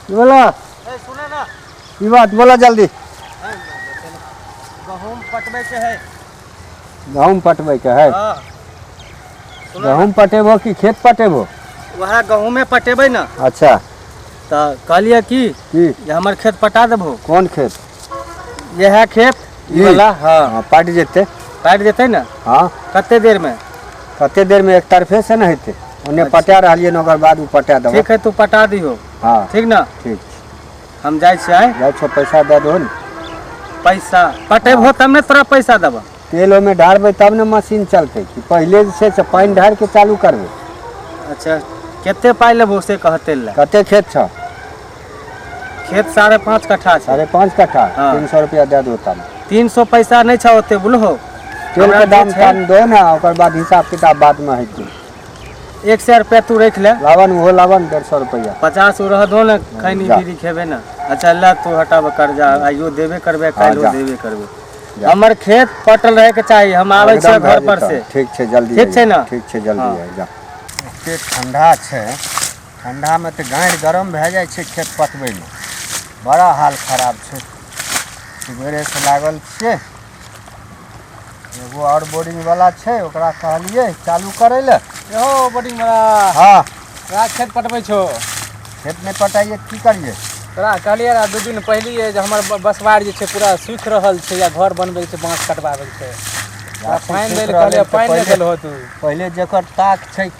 बोला सुने ना की बात बोला जल्दी। गहूम पटबे के है। गहूम पटबे के है। हाँ। गहूम पटेबो कि खेत पटेबो? वह गहूमे पटेबे ना। अच्छा तो कहलिए कि की हमार खेत पटा देबो। कौन खेत? ये है खेत ई वाला। हाँ हाँ पट जेते। काट देते ना। हाँ कते देर में? कते देर में एक तरफे से न हेते उन्हें अच्छा। पटा रहिए न ओकर बाद उ पटा देबो। ठीक है तू पटा दियो। हाँ ठीक ना। ठीक हम जाए से आए। जाए छो पैसा दे दो न। पैसा पटेबो तब ने तोरा पैसा देबो। तेल में ढारबे तब न मशीन चलते कि पहले से पानी ढार के चालू करबे। अच्छा केते पाई लेबो से कहते ले। कते खेत छ? खेत 5.5 कट्ठा छै। 5.5 कट्ठा। हाँ। 300 रुपया दे दो तब। 300 पैसा नहीं छा होते बोलहो। तेल के दाम तान दो ना ओकर बाद हिसाब किताब बाद में हेतै। 100 रुपया तू रख ले। लावन वो लावन 150 रुपया। 50 रह दो ना खैनी जा। बीड़ी खेबे ना। अच्छा ला तू हटाब कर्जा आइयो देबे करबे काल्हो जा। देबे करबे। जा। हमर खेत पटल रहे के चाहिए। हम आवे छ एकदम घर भए पर जेतौ। से। ठीक छै जल्दी ठीक छै ना? ठीक छै जल्दी हाँ। आइ जा। एते ठंडा छै ठंडा में तो गाड़ि गरम भए जाइ छै खेत पटबै में। बड़ा हाल खराब छै। सुबेरे से लागल छियै। एगो और बोरिंग वाला छै ओकरा कहलिए चालू करे ले। हो बोर्डिंग वाला हाँ तोरा खेत पटबै छो। खेत में पटाइए की करिए? तोरा कहलिए रा 2 दिन पहले जे हमर बसवार जे छै पूरा सूख रहल छै या घर बनबै छै बांस कटबाबै छै। पानि दै ले कहलिए पानि दे देलहो तू। पहले जेकर ताक छै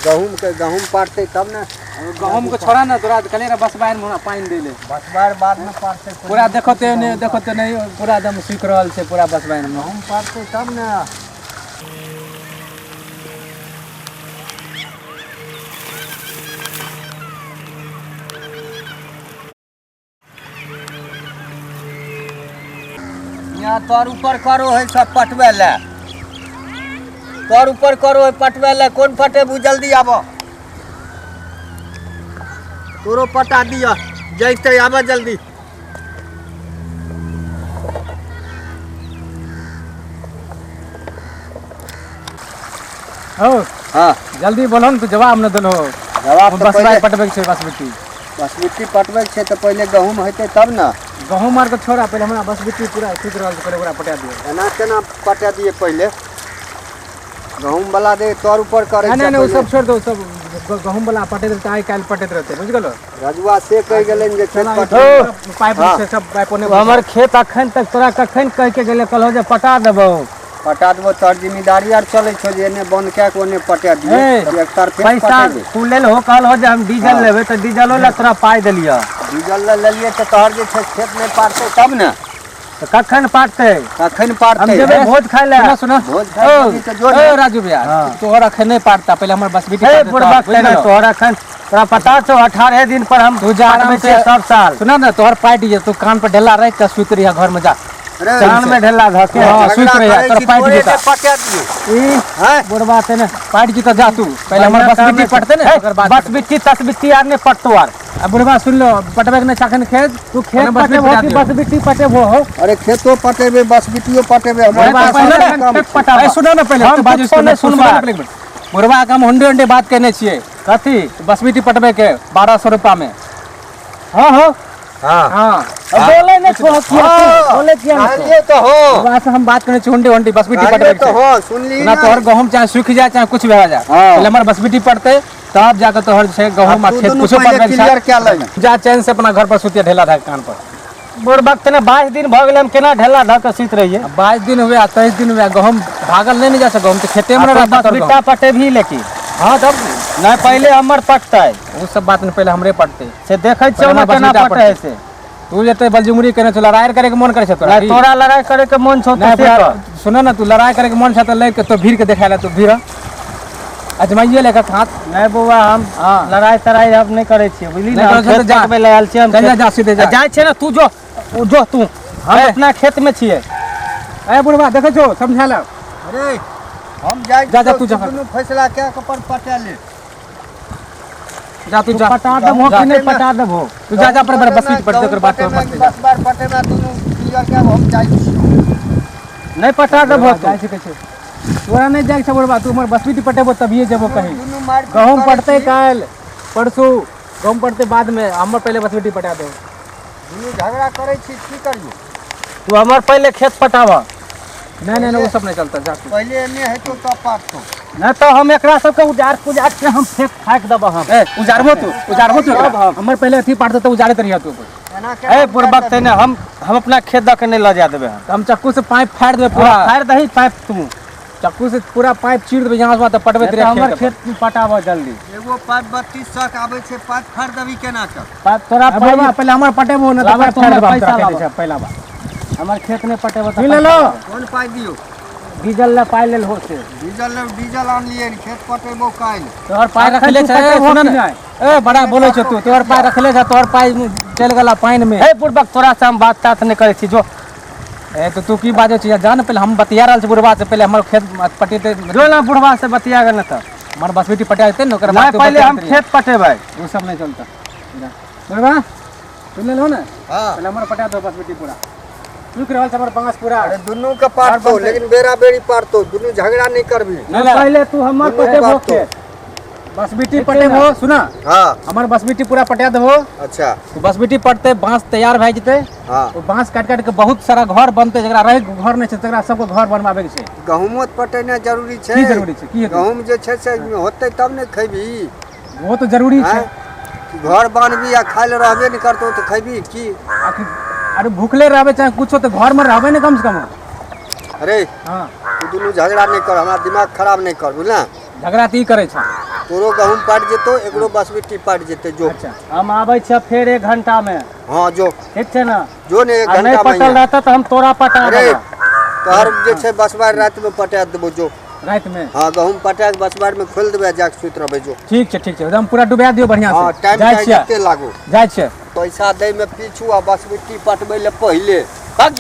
गहूम पारते तब ना। गहूम को छोड़ा ना तोरा कहलिए रा बसवार में पानि दे ले। बसबार बाद में पारते पूरा देखो ते नहीं पूरा एकदम सूख रहल छै पूरा बसवार में। गहूम पारते तब ना। यहाँ तोर ऊपर करो है सब पटवे ले। तोर ऊपर करो है पटवे ले कौन पटेबू जल्दी आबो। तोरो पटा दिया जैसे आबो जल्दी। हो हाँ जल्दी बोलो न तू जवाब न देलो। जवाब तो बसवार पहले पटबै छै बसबिट्टी। बसबिट्टी पटबै छै तो पहले गहूम हेतै तब ना। गहूम आर के छोड़ा पहले हमरा बसबिट्टी पूरा सूख रहल छै पहले ओकरा पटा दियो। एना केना पटा दिए पहले? गहूम वाला दे तोर ऊपर करे छै। नहीं वो सब छोड़ दो सब गहूम वाला पटेत रहते आइ काल पटेत रहते बुझ गेलो। रजुआ से कह गेलन जे खेत हो पटो। पाइप हाँ। से सब पाइप ने हमर खेत अखन तक तोरा कखन कह के गेले कहलो जे पटा देबो। पटा देबो तोर जिम्मेदारी आर चले छो जे एने बंद के ओने पटा दिए। ए, एक तरफे पैसा पटेबे। तू लेल हो कहल हो जे हम डीजल हाँ। लेबे तो डीजलो ला तोरा पाई देलिया। डीजल ले लिए तो तोहर जे छै खेत में पारते तब ना। तो कखन पाटते? कखन हम पारते? जेबे भोज खाए ले। सुनो भोज खाए लगी तो जो ओ राजू भैया हाँ। तोहर अखन नहीं पाटता पहले हमर बसबिट्टी ए, पाटता बुढ़बा बुझ गेलो। तोहर अखन तोरा पता छो 18 दिन पर हम तू जा आराम से सब साल। सुना ना तोहर पाइट जे तू कान पर ढेला रख के सुत रहिया घर में जा। कान में ढेला धके हाँ सुत रहिया तोर पाइट जीता। पटा दिए ई हैं बुढ़बा ते ने पाइट जीता जा तू पहले हमर बसबिट्टी पटते ने ओकर बाद बसबिट्टी तसबिट्टी आर ने पटतो आर। अब बुढ़बा सुन लो पटबे के नहीं चाखन खेत तू खेत बसबिट्टी पटेबो पटा कि दियो। बसबिट्टी पटेबो हो? अरे खेतो पटेबे बसबिट्टियो पटेबे हमारे बुढ़बा पास पहले सारा ना काम खेत छै। पटाबा। सुनो ना पहले हम तो बाजू कुछो नहीं सुनबा। बुढ़बा के हम हुंडे बात करने छिए। कथी? बसबिट्टी पटबे के 1200 रुपया में। हां हां हाँ हाँ। बोले न हाँ। बोले किया न ये तो हो वहाँ से हम बात करने चाहिए हुंडी बसबिट्टी पटबे तो हो सुन ली ना तोहर गहूम चाहे सूख जाए चाहे कुछ भी हो जाए हाँ। पहले हमारे बसबिट्टी पड़ते तब जाकर तोहर से गहूम अब तू खेत दोनों कुछ पहले पटबे क्लियर क्या लगे? जा चैन से अपना घर पर सुतिया ढेला ढाक कान पर। बुढ़ वक्त ने 22 दिन भ गेल हम केना ढेला ढक के सुत रहिए। 22 दिन हुए 23 दिन हुए गहूम भागल नहीं जा सके गहूम तो खेते में रहता बसबिट्टा पटे भी लेकिन हाँ तब नहीं पहले हमर पटतै वो सब बात नहीं पहले हमरे पटते से देखे छौ ना पहले केना बसबिट्टा पटे है पटतै। से। तू जते बलजुमरी करने तो लड़ाई करे के मन करे छै तोरा नहीं तोरा लड़ाई करे के मन छौ नहीं तो से फिर कर। सुनो ना तू लड़ाई करे के मन छै तो ले के तो भीड़ के दिखाला तू भीड़ अजमाइए लेकर हाथ नहीं बउआ हम हाँ। लड़ाई तड़ाई अब नहीं करे छिए बुझली नहीं ना। करै छै खेत तो जा। पटबे ले आयल छिए हम। जा जा सीधे जा जाय छै ना तू जो जो तू हम ए। अपना खेत में छिए। ए बुढ़वा देखे छो समझा ला अरे हम जाय जा, जा, तू जा। दुनू फैसला क्या के पर पटा ले। जा तू जा पटा देबो कि नहीं पटा देबो? तू जा जा पर बसबिट्टी पट देकर बात कर मत बस बार पटे में दुनू क्लियर क्या हम जाय छी। नहीं पटा देबो जाय छै कहै तोरा नहीं जाय छै बुढ़वा तू हमर बसबिट्टी पटेबो तभिए जेबो कहीं दुनू मार गहूम पड़ते काल परसू कम पड़ते बाद में हमर पहले बसबिटी पटा दो। दुनू झगड़ा करे छी की करियो? तू हमर पहले खेत पटावा। नहीं वो सब नहीं चलता जा तू। पहले एने है तो तब पाटतो। नहीं तो हम एकरा सबके उजाड़ के हम फेंक देब हम। उजाड़बो तू हमर पहले अथी पाट तो उजाड़े तरिया तू। एना के ए बुरबक तने हम अपना खेत द के नहीं ले जा देबे हम चक्कू से पाइप फाड़ देबे पूरा। फाड़ दही पाइप तू चक्कू से पूरा पाइप चीर देबे यहां से पटवे तेरे हमर खेत पटावा जल्दी। एगो पाइप 32 तक आबै छै, पाइप फाड़ देबी केना के? पाइप तोरा पहले हमर पटेबो न तो तोरा पैसा दे पहला बार हमर खेत में पटेबो तो ले लो। कोन पाइप दियो? डीजल ले पाइ लेल हो से डीजल आन लिए खेत पटेबो काल। तोहर पाइ रखले छै सुन न। ए बड़ा बोलै छ तू तोहर पाइ रखले छ, तोहर पाइ चल गेला पानी में। ए बुरबक तोरा से हम बात तात नहीं करे छी जो। ए तो तू की बाजै छी जान? पहले हम बतिया रहल छी बुढ़वा से, पहले हमर खेत पटेते जो ना बुढ़वा से बतिया गन त हमर बसबिटी पटा देते न ओकर बाद पहले हम खेत पटेबै। वो सब नहीं चलता बुढ़वा तू ले लो ना। हां पहले हमर पटा दो बसबिटी पूरा रुक रहल हमर बांस पूरा। अरे दुनू के पाटतो लेकिन बेरा बेरी पाटतो, दुनू झगड़ा नहीं करबी। पहले तू हमर पटेबो के बसबिटी पटेबो सुना। हां हमर बसबिटी पूरा पटा देबो। अच्छा तो बसबिटी पटते बांस तैयार भ जते। हां तो बांस काट के बहुत सारा घर बनते, जकरा रहे घर नहीं छै तकरा सबको घर बनवाबे के छै। गहूमो पटेना जरूरी छै। की जरूरी छै? की गहूम जे छै से होतै तब ने खैबी। वो तो जरूरी छै। घर बानबी आ खाइल रहबे नहीं करतो तो खैबी की? अरे भूखले रहबे चाहे कुछो तो घर में रहबे नहीं कम से कम। अरे हां तू दुनू झगड़ा नहीं कर, हमरा दिमाग खराब नहीं कर बुझला। झगड़ा ती करे छ तोरो गहूम पाट जेतो, एकरो बसबिटी पाट जेते जो। अच्छा हम आबै छ फेर 1 घंटा में। हां जो ठीक छै ना? जो ने 1 घंटा में नहीं पटल रहता तो हम तोरा पटा देब। तोहर जे छै बसबार रात में पटा देबो जो। रात में? हां गहूम पटा के बसबार में खोल देबे, जाके सुत रहबे जो। ठीक छै एकदम पूरा डुबा दियो बढ़िया से। हां टाइम कते लागो? जाय छै पैसा दे में पीछू आ बसबिटी पटबै ले पहले।